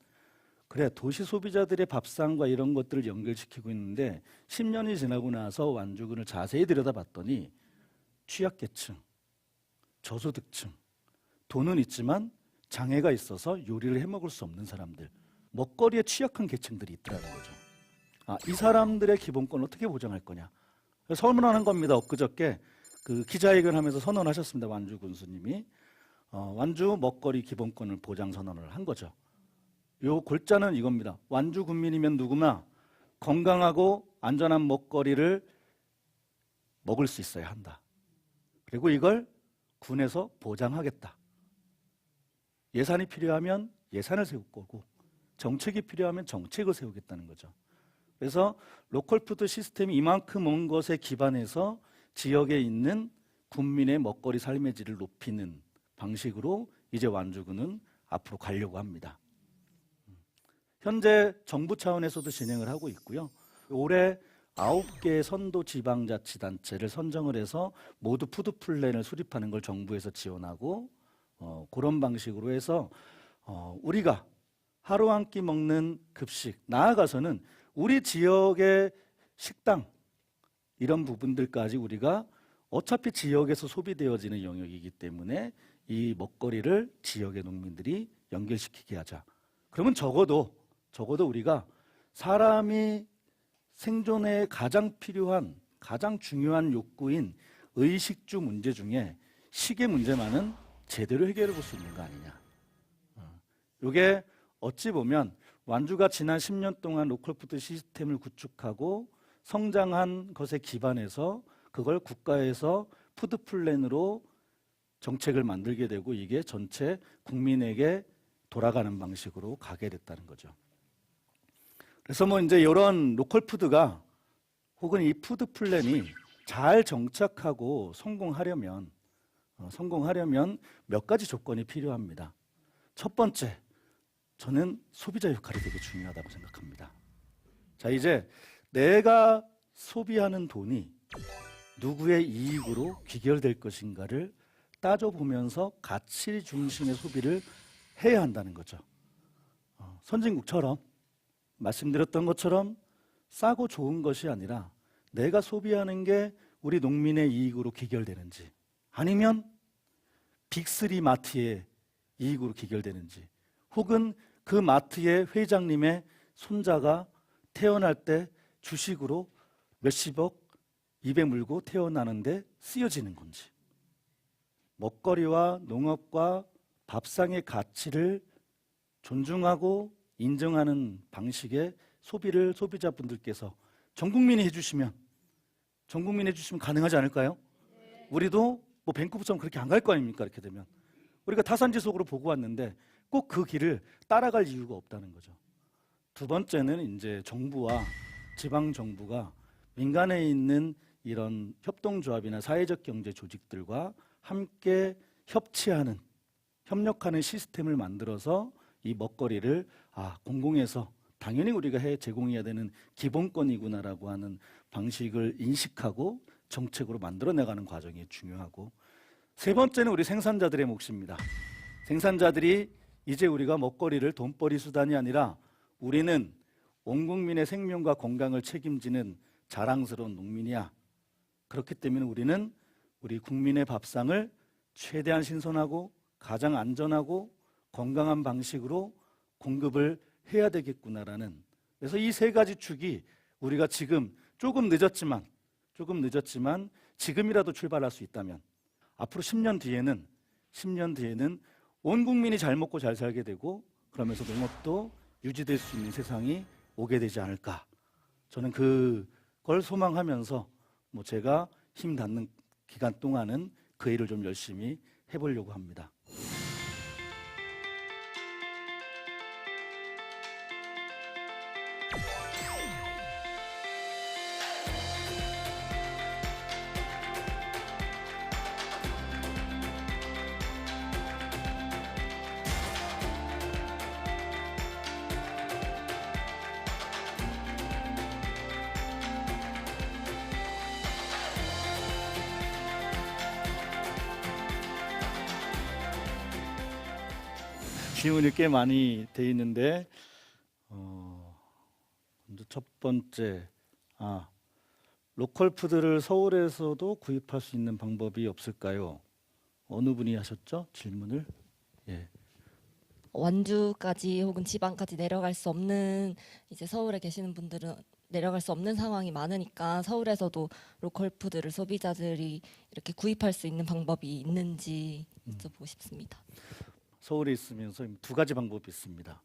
그래, 도시 소비자들의 밥상과 이런 것들을 연결시키고 있는데 10년이 지나고 나서 완주군을 자세히 들여다봤더니 취약계층, 저소득층, 돈은 있지만 장애가 있어서 요리를 해먹을 수 없는 사람들, 먹거리에 취약한 계층들이 있더라는 거죠. 이 사람들의 기본권을 어떻게 보장할 거냐. 선언하는 겁니다. 엊그저께 그 기자회견하면서 선언하셨습니다. 완주 군수님이. 완주 먹거리 기본권을 보장 선언을 한 거죠. 요 골자는 이겁니다. 완주 국민이면 누구나 건강하고 안전한 먹거리를 먹을 수 있어야 한다. 그리고 이걸 군에서 보장하겠다. 예산이 필요하면 예산을 세울 거고, 정책이 필요하면 정책을 세우겠다는 거죠. 그래서 로컬 푸드 시스템이 이만큼 온 것에 기반해서 지역에 있는 국민의 먹거리 삶의 질을 높이는 방식으로 이제 완주군은 앞으로 가려고 합니다. 현재 정부 차원에서도 진행을 하고 있고요. 올해 9개의 선도 지방자치단체를 선정을 해서 모두 푸드 플랜을 수립하는 걸 정부에서 지원하고, 그런 방식으로 해서 우리가 하루 한 끼 먹는 급식, 나아가서는 우리 지역의 식당, 이런 부분들까지 우리가 어차피 지역에서 소비되어지는 영역이기 때문에 이 먹거리를 지역의 농민들이 연결시키게 하자. 그러면 적어도 우리가 사람이 생존에 가장 필요한, 가장 중요한 욕구인 의식주 문제 중에 식의 문제만은 제대로 해결해 볼 수 있는 거 아니냐. 이게 어찌 보면 완주가 지난 10년 동안 로컬푸드 시스템을 구축하고 성장한 것에 기반해서 그걸 국가에서 푸드 플랜으로 정책을 만들게 되고, 이게 전체 국민에게 돌아가는 방식으로 가게 됐다는 거죠. 그래서 이제 이런 로컬 푸드가, 혹은 이 푸드 플랜이 잘 정착하고 성공하려면 몇 가지 조건이 필요합니다. 첫 번째, 저는 소비자 역할이 되게 중요하다고 생각합니다. 자, 이제 내가 소비하는 돈이 누구의 이익으로 귀결될 것인가를 따져보면서 가치 중심의 소비를 해야 한다는 거죠. 선진국처럼 말씀드렸던 것처럼 싸고 좋은 것이 아니라 내가 소비하는 게 우리 농민의 이익으로 귀결되는지, 아니면 빅3 마트의 이익으로 귀결되는지, 혹은 그 마트의 회장님의 손자가 태어날 때 주식으로 몇십억 입에 물고 태어나는데 쓰여지는 건지, 먹거리와 농업과 밥상의 가치를 존중하고 인정하는 방식의 소비를 소비자분들께서 전 국민이 해주시면 가능하지 않을까요? 우리도 뭐 밴쿠버처럼 그렇게 안 갈 거 아닙니까? 이렇게 되면 우리가 타산지 속으로 보고 왔는데 꼭 그 길을 따라갈 이유가 없다는 거죠. 두 번째는 이제 정부와 지방 정부가 민간에 있는 이런 협동조합이나 사회적 경제 조직들과 함께 협력하는 시스템을 만들어서 이 먹거리를 공공에서 당연히 우리가 제공해야 되는 기본권이구나라고 하는 방식을 인식하고 정책으로 만들어내가는 과정이 중요하고, 세 번째는 우리 생산자들의 몫입니다. 생산자들이 이제 우리가 먹거리를 돈벌이 수단이 아니라 우리는 온 국민의 생명과 건강을 책임지는 자랑스러운 농민이야. 그렇기 때문에 우리는 우리 국민의 밥상을 최대한 신선하고 가장 안전하고 건강한 방식으로 공급을 해야 되겠구나라는, 그래서 이 세 가지 축이 우리가 지금 조금 늦었지만 지금이라도 출발할 수 있다면 앞으로 10년 뒤에는 온 국민이 잘 먹고 잘 살게 되고 그러면서 농업도 유지될 수 있는 세상이 오게 되지 않을까. 저는 그걸 소망하면서 제가 힘 닿는 기간 동안은 그 일을 좀 열심히 해보려고 합니다. 질문이 꽤 많이 돼 있는데 먼저 첫 번째, 로컬 푸드를 서울에서도 구입할 수 있는 방법이 없을까요? 어느 분이 하셨죠? 질문을. 예. 완주까지 혹은 지방까지 내려갈 수 없는, 이제 서울에 계시는 분들은 내려갈 수 없는 상황이 많으니까 서울에서도 로컬 푸드를 소비자들이 이렇게 구입할 수 있는 방법이 있는지 여쭤보고 싶습니다. 서울에 있으면서 두 가지 방법이 있습니다.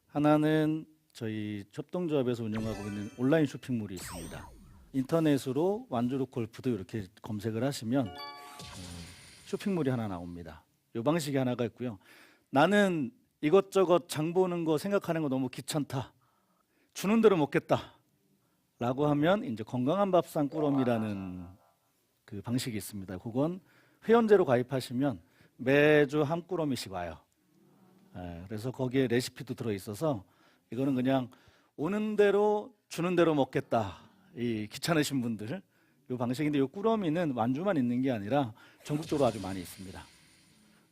하나는 저희 협동조합에서 운영하고 있는 온라인 쇼핑몰이 있습니다. 인터넷으로 완주 로컬 푸드 이렇게 검색을 하시면 쇼핑몰이 하나 나옵니다. 이 방식이 하나가 있고요. 나는 이것저것 장 보는 거 생각하는 거 너무 귀찮다, 주는 대로 먹겠다 라고 하면 이제 건강한 밥상 꾸러미라는 그 방식이 있습니다. 그건 회원제로 가입하시면 매주 한 꾸러미씩 와요. 그래서 거기에 레시피도 들어있어서 이거는 그냥 오는 대로 주는 대로 먹겠다, 이 귀찮으신 분들 이 방식인데, 이 꾸러미는 완주만 있는 게 아니라 전국적으로 아주 많이 있습니다.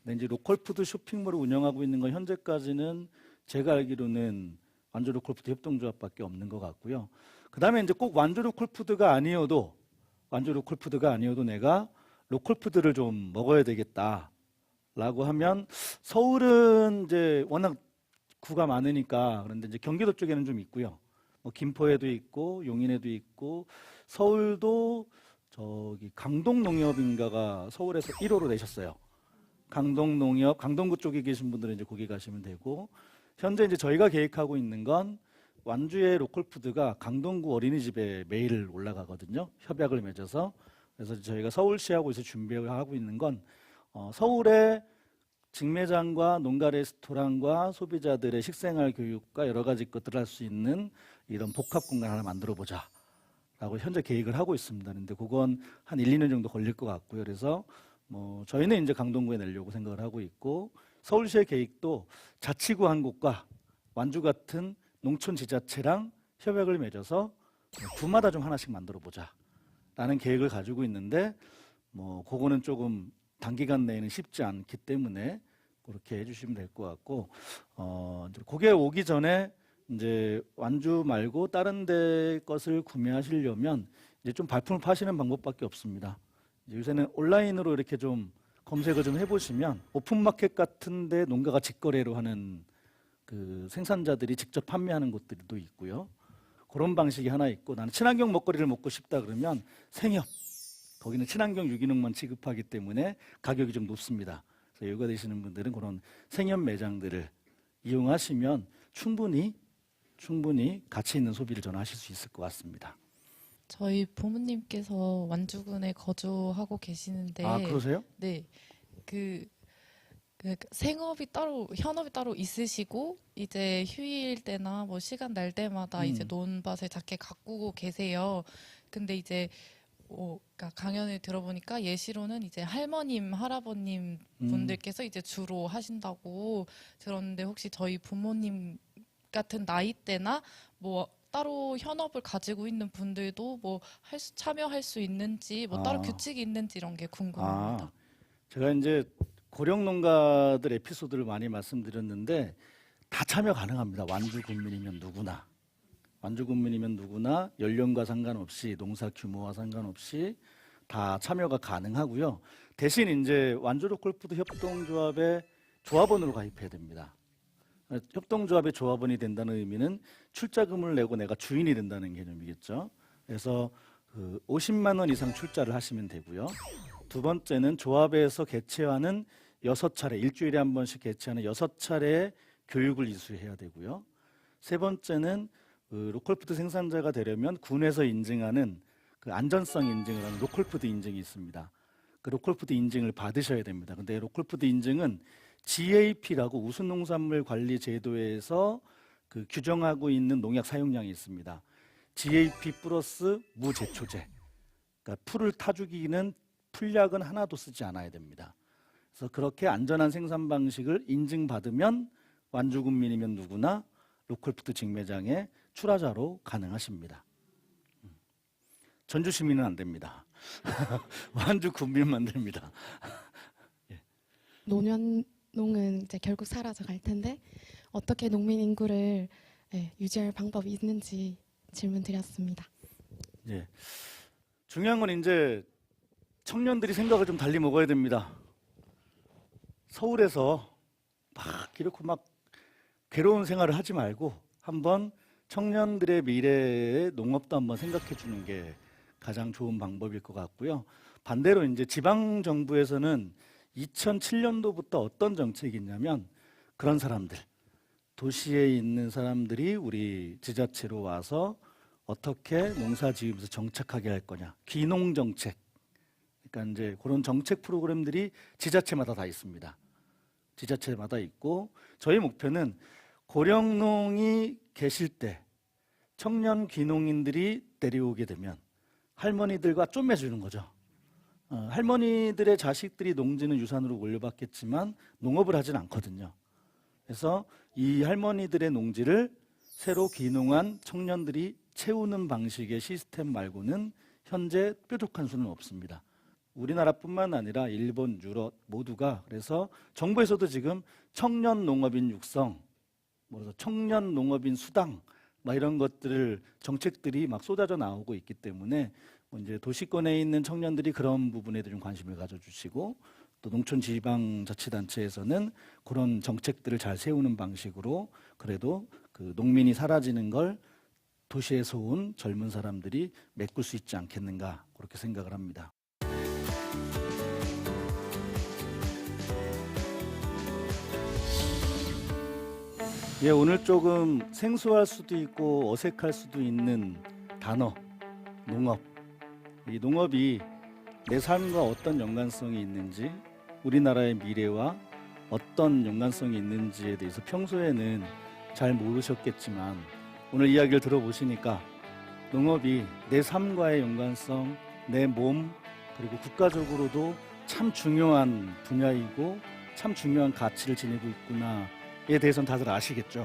근데 이제 로컬푸드 쇼핑몰을 운영하고 있는 건 현재까지는 제가 알기로는 완주 로컬푸드 협동조합밖에 없는 것 같고요. 그 다음에 이제 꼭 완주 로컬푸드가 아니어도 내가 로컬푸드를 좀 먹어야 되겠다 라고 하면, 서울은 이제 워낙 구가 많으니까, 그런데 이제 경기도 쪽에는 좀 있고요. 김포에도 있고 용인에도 있고, 서울도 저기 강동농협인가가 서울에서 1호로 내셨어요. 강동농협, 강동구 쪽에 계신 분들은 이제 거기 가시면 되고, 현재 이제 저희가 계획하고 있는 건 완주의 로컬푸드가 강동구 어린이집에 매일 올라가거든요. 협약을 맺어서. 그래서 저희가 서울시하고 이제 준비를 하고 있는 건 서울의 직매장과 농가 레스토랑과 소비자들의 식생활 교육과 여러 가지 것들을 할 수 있는 이런 복합 공간 하나 만들어 보자 라고 현재 계획을 하고 있습니다. 근데 그건 한 1, 2년 정도 걸릴 것 같고요. 그래서 저희는 이제 강동구에 내려고 생각을 하고 있고, 서울시의 계획도 자치구 한 곳과 완주 같은 농촌 지자체랑 협약을 맺어서 구마다 좀 하나씩 만들어 보자 라는 계획을 가지고 있는데, 그거는 조금 단기간 내에는 쉽지 않기 때문에 그렇게 해주시면 될 것 같고, 그게 오기 전에 이제 완주 말고 다른 데 것을 구매하시려면 이제 좀 발품을 파시는 방법밖에 없습니다. 이제 요새는 온라인으로 이렇게 좀 검색을 좀 해보시면 오픈마켓 같은데 농가가 직거래로 하는 그 생산자들이 직접 판매하는 곳들도 있고요. 그런 방식이 하나 있고, 나는 친환경 먹거리를 먹고 싶다 그러면 생협, 거기는 친환경 유기농만 취급하기 때문에 가격이 좀 높습니다. 그래서 여유가 되시는 분들은 그런 생협 매장들을 이용하시면 충분히 가치 있는 소비를 저는 하실 수 있을 것 같습니다. 저희 부모님께서 완주군에 거주하고 계시는데 아, 그러세요? 네. 생업이 따로 현업이 따로 있으시고 이제 휴일 때나 뭐 시간 날 때마다 이제 논밭을 작게 가꾸고 계세요. 근데 이제 그러니까 강연을 들어보니까 예시로는 이제 할머님, 할아버님 분들께서 이제 주로 하신다고 들었는데 혹시 저희 부모님 같은 나이대나 뭐 따로 현업을 가지고 있는 분들도 뭐 참여할 수 있는지 뭐 따로 규칙이 있는지 이런 게 궁금합니다. 제가 이제 고령 농가들 에피소드를 많이 말씀드렸는데 다 참여 가능합니다. 완주 군민이면 누구나. 완주 군민이면 누구나 연령과 상관없이 농사 규모와 상관없이 다 참여가 가능하고요. 대신 이제 완주 로컬푸드 협동조합의 조합원으로 가입해야 됩니다. 협동조합의 조합원이 된다는 의미는 출자금을 내고 내가 주인이 된다는 개념이겠죠. 그래서 50만 원 이상 출자를 하시면 되고요. 두 번째는 조합에서 개최하는 6차례, 일주일에 한 번씩 개최하는 6차례의 교육을 이수해야 되고요. 세 번째는 로컬푸드 생산자가 되려면 군에서 인증하는 그 안전성 인증을 하는 로컬푸드 인증이 있습니다. 그 로컬푸드 인증을 받으셔야 됩니다. 근데 로컬푸드 인증은 GAP라고 우수농산물 관리 제도에서 그 규정하고 있는 농약 사용량이 있습니다. GAP 플러스 무제초제. 그러니까 풀을 타죽이는 풀약은 하나도 쓰지 않아야 됩니다. 그래서 그렇게 안전한 생산 방식을 인증받으면 완주군민이면 누구나 로컬푸드 직매장의 출하자로 가능하십니다. 전주 시민은 안 됩니다. 완주 군민만 됩니다. 노년농은 이제 결국 사라져 갈 텐데 어떻게 농민 인구를 유지할 방법이 있는지 질문 드렸습니다. 예. 중요한 건 이제 청년들이 생각을 좀 달리 먹어야 됩니다. 서울에서 막 이렇게 막 괴로운 생활을 하지 말고 한번 청년들의 미래의 농업도 한번 생각해 주는 게 가장 좋은 방법일 것 같고요. 반대로 이제 지방 정부에서는 2007년도부터 어떤 정책이 있냐면 그런 사람들, 도시에 있는 사람들이 우리 지자체로 와서 어떻게 농사 지으면서 정착하게 할 거냐. 귀농 정책. 그러니까 이제 그런 정책 프로그램들이 지자체마다 다 있습니다. 지자체마다 있고 저희 목표는 고령농이 계실 때 청년 귀농인들이 내려오게 되면 할머니들과 쪼매주는 거죠. 할머니들의 자식들이 농지는 유산으로 물려받겠지만 농업을 하진 않거든요. 그래서 이 할머니들의 농지를 새로 귀농한 청년들이 채우는 방식의 시스템 말고는 현재 뾰족한 수는 없습니다. 우리나라뿐만 아니라 일본, 유럽 모두가 그래서 정부에서도 지금 청년 농업인 육성, 그래서 청년 농업인 수당 막 이런 것들을 정책들이 막 쏟아져 나오고 있기 때문에 이제 도시권에 있는 청년들이 그런 부분에도 좀 관심을 가져주시고 또 농촌지방자치단체에서는 그런 정책들을 잘 세우는 방식으로 그래도 그 농민이 사라지는 걸 도시에서 온 젊은 사람들이 메꿀 수 있지 않겠는가 그렇게 생각을 합니다. 예, 오늘 조금 생소할 수도 있고 어색할 수도 있는 단어, 농업. 이 농업이 내 삶과 어떤 연관성이 있는지, 우리나라의 미래와 어떤 연관성이 있는지에 대해서 평소에는 잘 모르셨겠지만 오늘 이야기를 들어보시니까 농업이 내 삶과의 연관성, 내 몸, 그리고 국가적으로도 참 중요한 분야이고 참 중요한 가치를 지니고 있구나에 대해서는 다들 아시겠죠?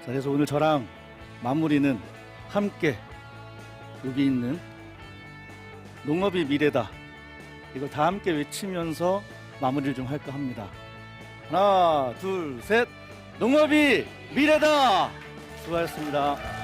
자, 그래서 오늘 저랑 마무리는 함께 여기 있는 농업이 미래다. 이걸 다 함께 외치면서 마무리를 좀 할까 합니다. 하나, 둘, 셋. 농업이 미래다. 수고하셨습니다.